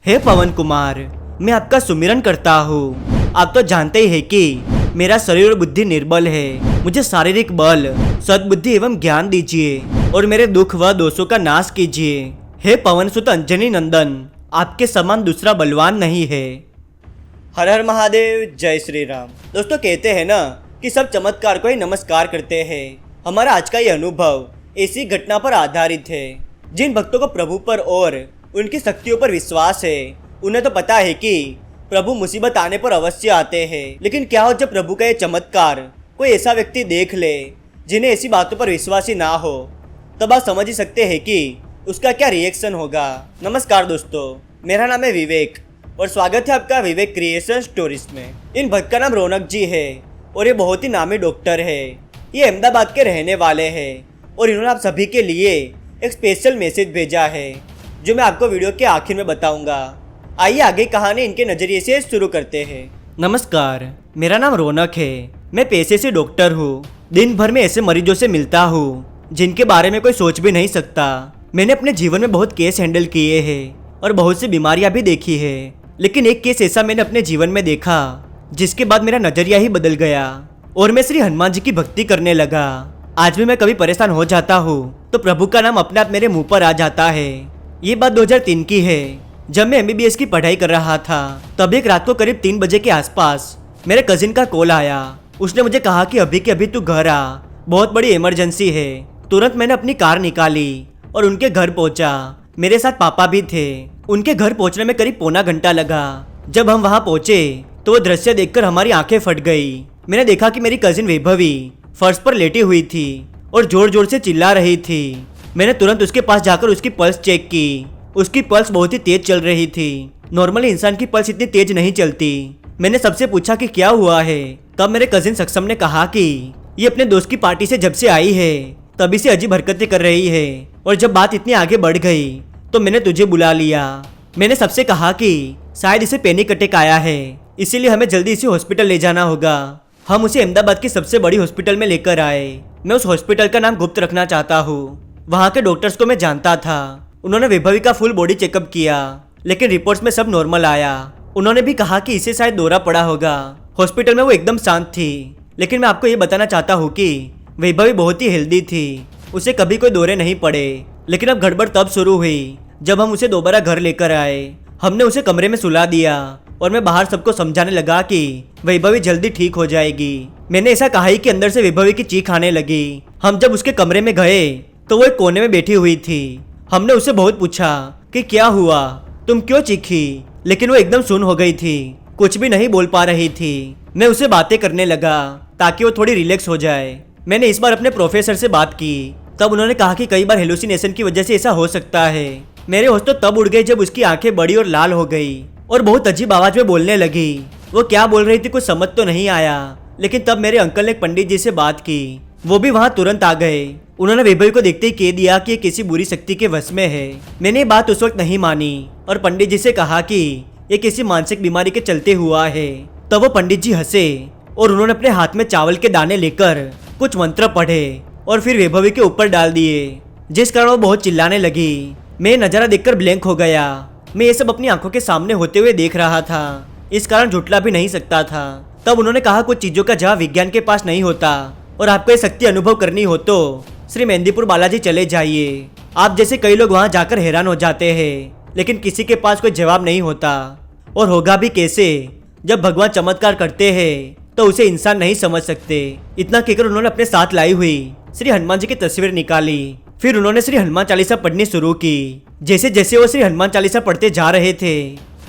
हे पवन कुमार, मैं आपका सुमिरन करता हूँ। आप तो जानते ही हैं कि मेरा शरीर और बुद्धि निर्बल है। मुझे शारीरिक बल, सद्बुद्धि एवं ज्ञान दीजिए और मेरे दुख व दोषों का नाश कीजिए। हे पवन सुत अंजनी नंदन, आपके समान दूसरा बलवान नहीं है। हर हर महादेव, जय श्री राम। दोस्तों, कहते हैं ना कि सब चमत्कार को ही नमस्कार करते हैं। हमारा आज का ये अनुभव ऐसी घटना पर आधारित है। जिन भक्तों को प्रभु पर और उनकी शक्तियों पर विश्वास है, उन्हें तो पता है कि प्रभु मुसीबत आने पर अवश्य आते हैं। लेकिन क्या हो जब प्रभु का ये चमत्कार कोई ऐसा व्यक्ति देख ले जिन्हें ऐसी बातों पर विश्वास ही ना हो, तब आप समझ ही सकते हैं कि उसका क्या रिएक्शन होगा। नमस्कार दोस्तों, मेरा नाम है विवेक और स्वागत है आपका विवेक क्रिएशन स्टोरीज में। इन भक्त का नाम रौनक जी है और ये बहुत ही नामी डॉक्टर है। ये अहमदाबाद के रहने वाले हैं और इन्होंने आप सभी के लिए एक स्पेशल मैसेज भेजा है जो मैं आपको वीडियो के आखिर में बताऊंगा। आइए आगे कहानी इनके नजरिए से शुरू करते हैं। नमस्कार, मेरा नाम रौनक है। मैं पेशे से डॉक्टर हूँ। दिन भर में ऐसे मरीजों से मिलता हूँ जिनके बारे में कोई सोच भी नहीं सकता। मैंने अपने जीवन में बहुत केस हैंडल किए हैं और बहुत सी बीमारियां भी देखी है, लेकिन एक केस ऐसा मैंने अपने जीवन में देखा जिसके बाद मेरा नजरिया ही बदल गया और मैं श्री हनुमान जी की भक्ति करने लगा। आज भी मैं कभी परेशान हो जाता हूँ तो प्रभु का नाम अपने आप मेरे मुंह पर आ जाता है। ये बात 2003 की है, जब मैं MBBS की पढ़ाई कर रहा था। तब एक रात को करीब 3 बजे के आसपास मेरे कजिन का कॉल आया। उसने मुझे कहा कि अभी के अभी तू घर आ, बहुत बड़ी इमरजेंसी है। तुरंत मैंने अपनी कार निकाली और उनके घर पहुंचा। मेरे साथ पापा भी थे। उनके घर पहुंचने में करीब पौना घंटा लगा। जब हम वहां पहुंचे तो वो दृश्य देखकर हमारी आंखें फट गई। मैंने देखा कि मेरी कजिन वैभवी फर्श पर लेटी हुई थी और जोर जोर से चिल्ला रही थी। मैंने तुरंत उसके पास जाकर उसकी पल्स चेक की। उसकी पल्स बहुत ही तेज चल रही थी। नॉर्मली इंसान की पल्स इतनी तेज नहीं चलती। मैंने सबसे पूछा कि क्या हुआ है। तब मेरे कजिन सक्षम ने कहा कि ये अपने दोस्त की पार्टी से जब से आई है तभी से अजीब हरकतें कर रही है और जब बात इतनी आगे बढ़ गई तो मैंने तुझे बुला लिया। मैंने सबसे कहा कि शायद इसे पैनिक अटैक आया है, इसीलिए हमें जल्दी इसे हॉस्पिटल ले जाना होगा। हम उसे अहमदाबाद की सबसे बड़ी हॉस्पिटल में लेकर आए। मैं उस हॉस्पिटल का नाम गुप्त रखना चाहता हूँ। वहाँ के डॉक्टर्स को मैं जानता था। उन्होंने वैभवी का फुल बॉडी चेकअप किया, लेकिन रिपोर्ट्स में सब नॉर्मल आया। उन्होंने भी कहा कि इसे शायद दौरा पड़ा होगा। हॉस्पिटल में वो एकदम शांत थी, लेकिन मैं आपको ये बताना चाहता हूँ कि वैभवी बहुत ही हेल्दी थी। उसे कभी कोई दौरे नहीं पड़े। लेकिन अब गड़बड़ तब शुरू हुई जब हम उसे दोबारा घर लेकर आए। हमने उसे कमरे में सुला दिया और मैं बाहर सबको समझाने लगा कि वैभवी जल्दी ठीक हो जाएगी। मैंने ऐसा कहा ही कि अंदर से वैभवी की चीख आने लगी। हम जब उसके कमरे में गए तो वो एक कोने में बैठी हुई थी। हमने उससे बहुत पूछा कि क्या हुआ, तुम क्यों चीखी, लेकिन वो एकदम सुन्न हो गई थी, कुछ भी नहीं बोल पा रही थी। मैं उसे बातें करने लगा ताकि वो थोड़ी रिलैक्स हो जाए। मैंने इस बार अपने प्रोफेसर से बात की। तब उन्होंने कहा कि कई बार हेलुसिनेशन की वजह से ऐसा हो सकता है। मेरे होश तो तब उड़ गए जब उसकी आंखें बड़ी और लाल हो गई और बहुत अजीब आवाज में बोलने लगी। वो क्या बोल रही थी कुछ समझ तो नहीं आया, लेकिन तब मेरे अंकल ने एक पंडित जी से बात की। वो भी वहाँ तुरंत आ गए। उन्होंने वैभवी को देखते ही कह दिया कि ये किसी बुरी शक्ति के वश में है। मैंने ये बात उस वक्त नहीं मानी और पंडित जी से कहा कि ये किसी मानसिक बीमारी के चलते हुआ है। तब वो पंडित जी हंसे और उन्होंने अपने हाथ में चावल के दाने लेकर कुछ मंत्र पढ़े और फिर वैभवी के ऊपर डाल दिए, जिस कारण वो बहुत चिल्लाने लगी। मैं नजारा देखकर ब्लैंक हो गया। मैं ये सब अपनी आंखों के सामने होते हुए देख रहा था, इस कारण झुठला भी नहीं सकता था। तब उन्होंने कहा कुछ चीजों का जवाब विज्ञान के पास नहीं होता और आपको ये शक्ति अनुभव करनी हो तो श्री मेहंदीपुर बालाजी चले जाइए। आप जैसे कई लोग वहां जाकर हैरान हो जाते हैं, लेकिन किसी के पास कोई जवाब नहीं होता। और होगा भी कैसे, जब भगवान चमत्कार करते हैं तो उसे इंसान नहीं समझ सकते। इतना कहकर उन्होंने अपने साथ लाई हुई श्री हनुमान जी की तस्वीर निकाली। फिर उन्होंने श्री हनुमान चालीसा पढ़नी शुरू की। जैसे जैसे वो श्री हनुमान चालीसा पढ़ते जा रहे थे,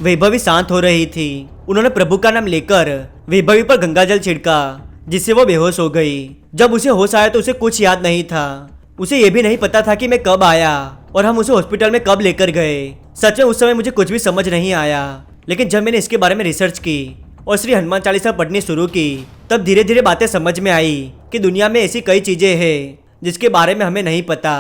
वैभवी शांत हो रही थी। उन्होंने प्रभु का नाम लेकर वैभवी पर गंगा जल छिड़का, जिससे वो बेहोश हो गई। जब उसे होश आया तो उसे कुछ याद नहीं था। उसे ये भी नहीं पता था कि मैं कब आया और हम उसे हॉस्पिटल में कब लेकर गए। सच में उस समय मुझे कुछ भी समझ नहीं आया, लेकिन जब मैंने इसके बारे में रिसर्च की और श्री हनुमान चालीसा पढ़नी शुरू की, तब धीरे धीरे बातें समझ में आई कि दुनिया में ऐसी कई चीजें हैं जिसके बारे में हमें नहीं पता।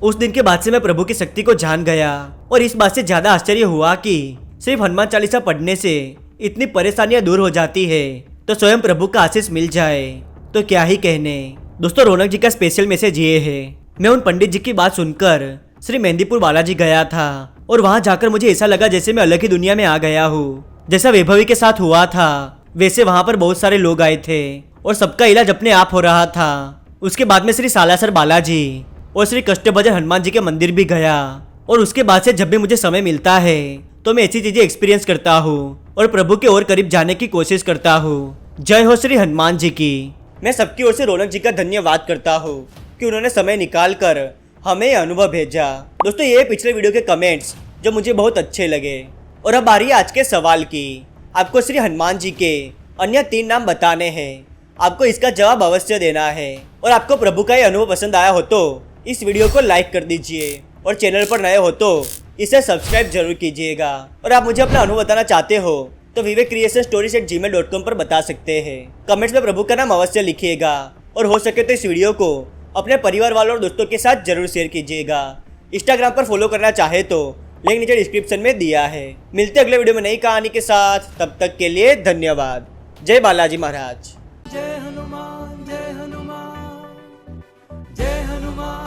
उस दिन के बाद से मैं प्रभु की शक्ति को जान गया और इस बात से ज्यादा आश्चर्य हुआ कि सिर्फ हनुमान चालीसा पढ़ने से इतनी परेशानियां दूर हो जाती है तो स्वयं प्रभु का आशीष मिल जाए तो क्या ही कहने। दोस्तों, रौनक जी का स्पेशल मैसेज ये है। मैं उन पंडित जी की बात सुनकर श्री मेहंदीपुर बालाजी गया था और वहां जाकर मुझे ऐसा लगा जैसे मैं अलग ही दुनिया में आ गया हूँ। जैसा वैभवी के साथ हुआ था वैसे वहां पर बहुत सारे लोग आए थे और सबका इलाज अपने आप हो रहा था। उसके बाद में श्री सालासर बालाजी और श्री कष्टभंजन हनुमान जी के मंदिर भी गया और उसके बाद से जब भी मुझे समय मिलता है तो मैं ऐसी चीजें एक्सपीरियंस करता हूँ और प्रभु के और करीब जाने की कोशिश करता हूँ। जय हो श्री हनुमान जी की। मैं सबकी ओर से रौनक जी का धन्यवाद करता हूँ कि उन्होंने समय निकाल कर हमें यह अनुभव भेजा। दोस्तों ये पिछले वीडियो के कमेंट्स जो मुझे बहुत अच्छे लगे। और अब आ रही है आज के सवाल की। आपको श्री हनुमान जी के अन्य 3 नाम बताने हैं। आपको इसका जवाब अवश्य देना है और आपको प्रभु का ये अनुभव पसंद आया हो तो इस वीडियो को लाइक कर दीजिए और चैनल पर नए हो तो इसे सब्सक्राइब जरूर कीजिएगा। और आप मुझे अपना अनुभव बताना चाहते हो तो vivekcreationstories@gmail.com पर बता सकते हैं। कमेंट्स में प्रभु का नाम अवश्य लिखिएगा और हो सके तो इस वीडियो को अपने परिवार वालों और दोस्तों के साथ जरूर शेयर कीजिएगा। इंस्टाग्राम पर फॉलो करना चाहे तो लिंक नीचे डिस्क्रिप्शन में दिया है। मिलते अगले वीडियो में नई कहानी के साथ, तब तक के लिए धन्यवाद। जय बालाजी महाराज। जय हनुमान जय हनुमान जय हनुमान।